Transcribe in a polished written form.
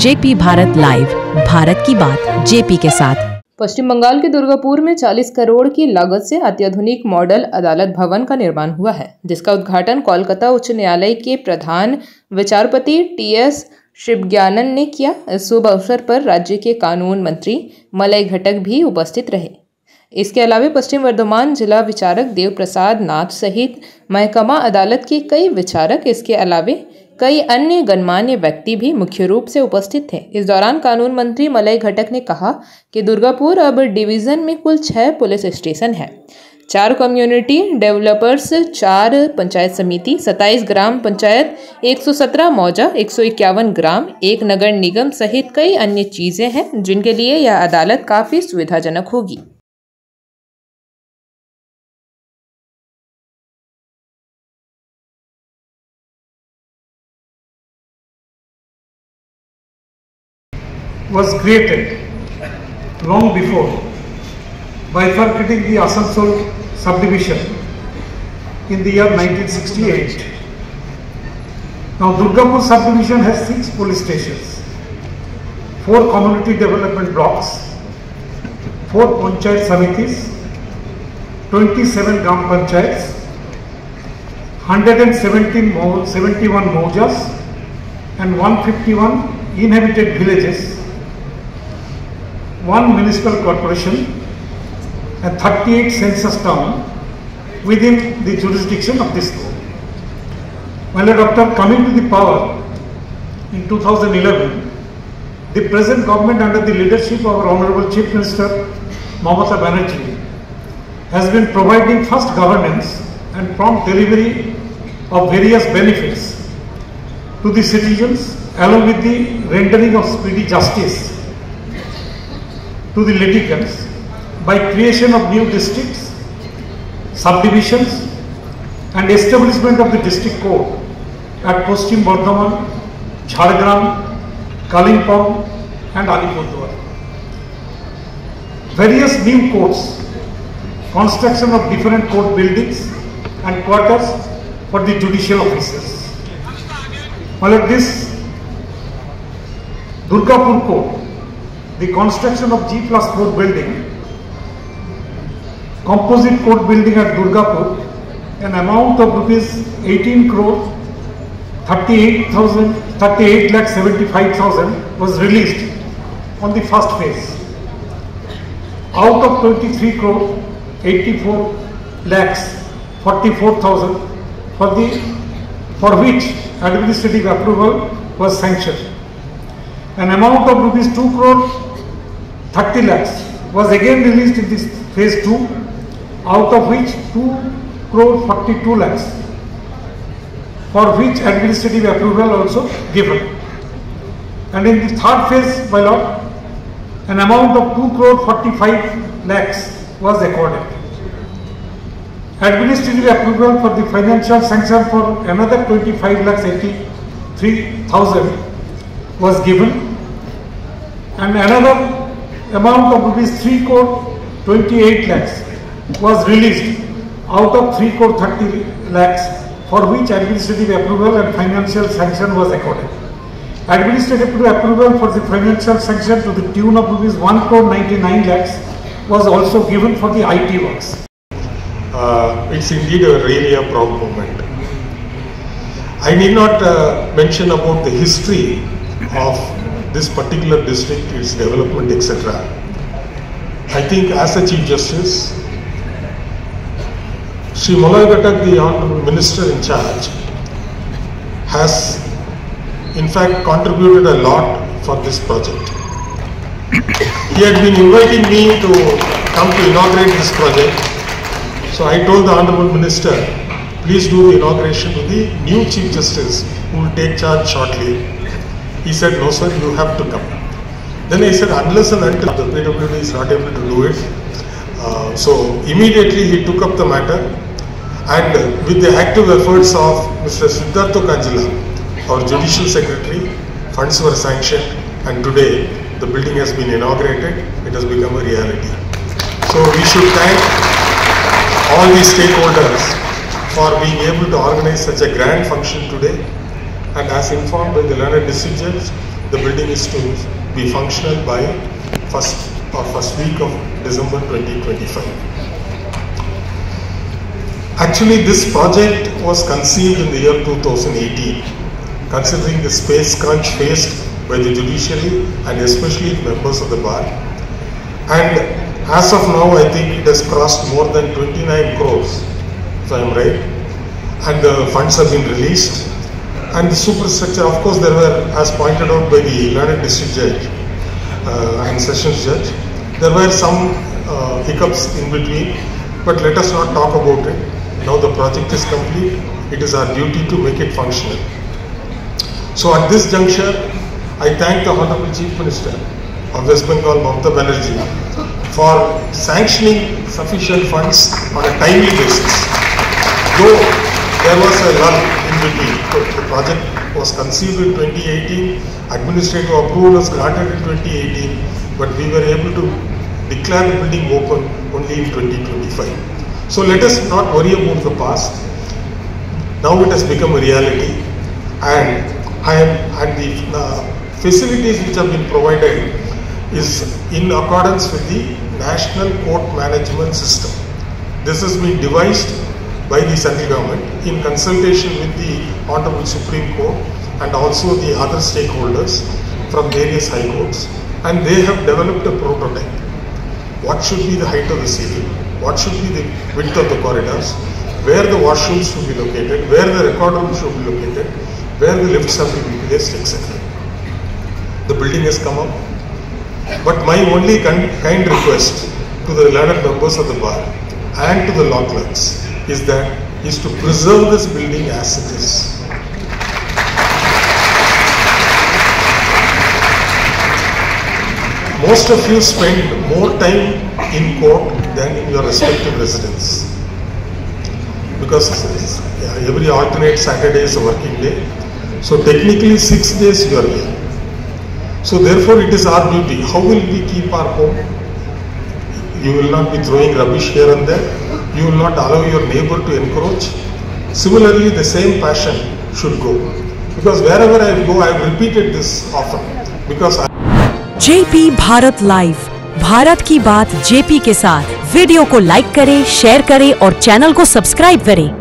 JP Bharat live, Bharat की बात JP के साथ। पश्चिम बंगाल के दुर्गापुर में 40 करोड़ की लागत से अत्याधुनिक मॉडल अदालत भवन का निर्माण हुआ है, जिसका उद्घाटन कोलकाता उच्च न्यायालय के प्रधान विचारपति टीएस शिवज्ञानन ने किया। इस शुभ अवसर पर राज्य के कानून मंत्री मलय घटक भी उपस्थित रहे। इसके अलावा पश्चिम वर्धमान जिला विचारक देव प्रसाद नाथ सहित महकमा अदालत के कई विचारक, इसके अलावा कई अन्य गणमान्य व्यक्ति भी मुख्य रूप से उपस्थित थे। इस दौरान कानून मंत्री मलय घटक ने कहा कि दुर्गापुर अब डिवीजन में कुल 6 पुलिस स्टेशन है, 4 कम्युनिटी डेवलपर्स, 4 पंचायत समिति, 27 ग्राम पंचायत, 117 मौजा, 151 ग्राम, 1 नगर निगम सहित कई अन्य चीजें हैं, जिनके लिए यह अदालत काफी सुविधाजनक होगी। Was created long before bifurcating the Asansol subdivision in the year 1968. Now Durgapur subdivision has 6 police stations, 4 community development blocks, 4 panchayat samitis, 27 gram panchayats, 171 maujas and 151 inhabited villages, 1 municipal corporation and 38 census town within the jurisdiction of this court. While after coming to the power in 2011, the present government under the leadership of our Honorable Chief Minister Mamata Banerjee has been providing fast governance and prompt delivery of various benefits to the citizens, along with the rendering of speedy justice to the litigants by creation of new districts, subdivisions and establishment of the district court at Paschim Bardhaman, Jhargram, Kalimpong and Alipurduar. Various new courts, construction of different court buildings and quarters for the judicial officers. While at this Durgapur court, the construction of G+4 building, composite court building at Durgapur, an amount of rupees 18 crore 38 lakh 75,000 was released on the first phase. Out of 23 crore 84 lakhs 44,000 for which administrative approval was sanctioned. An amount of rupees 2 crore 30 lakhs was again released in this phase 2, out of which 2 crore 42 lakhs for which administrative approval also given. And in the third phase, my lord, an amount of 2 crore 45 lakhs was accorded. Administrative approval for the financial sanction for another 25 lakhs 83,000 was given, and another amount of rupees 3 crore 28 lakhs was released out of 3 crore 30 lakhs for which administrative approval and financial sanction was accorded. Administrative approval for the financial sanction to the tune of rupees 1 crore 99 lakhs was also given for the IT works. It's indeed really a proud moment. I need not mention about the history of this particular district, its development, etc. I think as a Chief Justice, Sri Mallay Ghಟ್ಟक, the Honorable Minister in charge, has in fact contributed a lot for this project. He had been inviting me to come to inaugurate this project. So I told the Honorable Minister, please do the inauguration to the new Chief Justice who will take charge shortly. He said, no sir, you have to come. Then I said, unless and until the PWD is not able to do it. So immediately he took up the matter, and with the active efforts of Mr. Siddhartha Kanjila, our Judicial Secretary, funds were sanctioned, and today the building has been inaugurated. It has become a reality. So we should thank all the stakeholders for being able to organize such a grand function today. And as informed by the learned decisions, the building is to be functional by first week of December 2025. Actually, this project was conceived in the year 2018, considering the space crunch faced by the judiciary and especially the members of the bar. And as of now, I think it has crossed more than 29 crores, if I am right, and the funds have been released. And the superstructure, of course, there were, as pointed out by the learned district judge and sessions judge, there were some hiccups in between, but let us not talk about it. Now the project is complete, it is our duty to make it functional. So at this juncture, I thank the Honorable Chief Minister of West Bengal, Mamata Banerjee, for sanctioning sufficient funds on a timely basis. Though there was a lull in between, the project was conceived in 2018, administrative approval was granted in 2018, but we were able to declare the building open only in 2025. So let us not worry about the past. Now it has become a reality, and the facilities which have been provided is in accordance with the National Court Management System. This has been devised by the central government in consultation with the Honorable Supreme Court and also the other stakeholders from various high courts, and they have developed a prototype. What should be the height of the ceiling? What should be the width of the corridors? Where the washrooms should be located? Where the record room should be located? Where the lifts have to be placed, etc. The building has come up, but my only kind request to the learned members of the bar and to the law clerks is to preserve this building as it is. Most of you spend more time in court than in your respective residence, because every alternate Saturday is a working day. So technically 6 days you are here. So therefore it is our duty. How will we keep our home? You will not be throwing rubbish here and there. You will not allow your neighbor to encroach. Similarly, the same passion should go. Because wherever I go, I have repeated this often. Because JP Bharat live, Bharat की बात JP के साथ। Video को like करें, share करें और channel को subscribe करें।